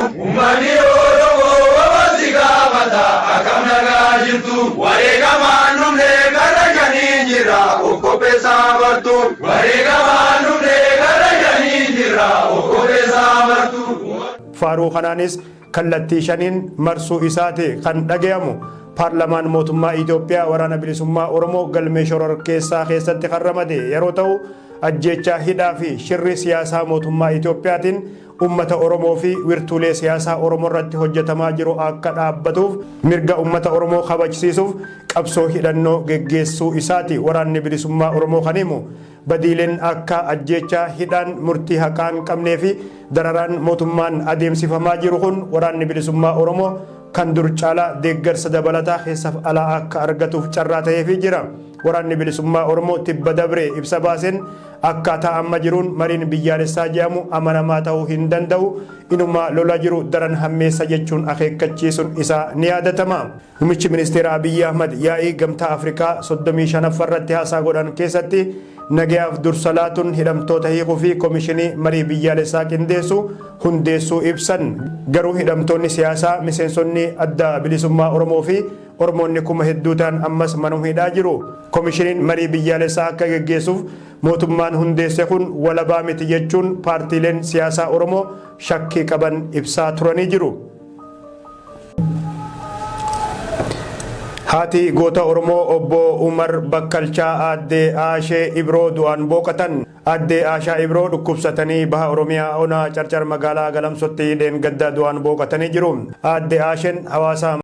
Umani Oromo wabasiga mata akamna gajirtu warega manumne garajani jira ukope sabartu warega manumne garajani jira ukope sabartu. Faaruu kanaanis kallattii shaniin marsuu isaati kan dhagayamu paarlamaan mootummaa Itoophiyaa waraana bilisummaa Oromoo galmee shororkeessaa keessatti kan ramade yeroo ta'u ajjeechaa hidhaa fi shirri siyaasaa mootummaa Itoophiyaatiin ummata Oromoo fi wirtuulee siyaasaa Oromoo irratti hojjetamaa jiru akka dhaabbatuuf mirga ummata Oromoo kabajsiisuuf qabsoo hidhannoo geggeessuu isaati waraanni bilisummaa Oromoo kan himu. Badiileen akka ajjeechaa hidhaan murtii haqaan qabnee fi dararaan mootummaan adeemsifamaa jiru kun waraanni bilisummaa Oromoo kan dur caalaa deeggarsa dabalataa keessaaf alaa akka argatuuf carraa ta'eefii jira. Waraanni bilisummaa Oromoo tibba dabree ibsa baaseen akkaataa amma jiruun mariin biyyaalessaa jedhamu amanamaa ta'uu hin danda'u inuma lola jiru daran hammeessa jechuun akeekkachiisuun isaa ni yaadatama. Muummichi ministeera Abiyyi Ahmad yaa'ii gamtaa Afrikaa 35 irratti haasaa godhan keessatti nagayaaf dursa laatuun hidhamtoota hiikuu fi komishinii marii biyyaalessaa qindeessu hundeessuu ibsan. Garuu hidhamtoonni siyaasaa miseensonni adda bilisummaa Oromoo fi Oromoonni kuma hedduu ta'an ammas manuma hidhaa jiru. Komishiniin marii biyyaalessaa akka geggeessuuf mootummaan hundeesse kun walabaa miti jechuun paartiileen siyaasaa Oromoo shakkii qaban ibsaa turanii jiru. Haati goota Oromoo obbo Umar Bakkalchaa aadde Aashee Ibroo du'aan boqotan. Aadde Aashaa Ibroo dhukkubsatanii baha Oromiyaa ona Carcar magaalaa Galamsootti dheengadda du'aan boqotanii jiru. Aadde Aasheen hawaasa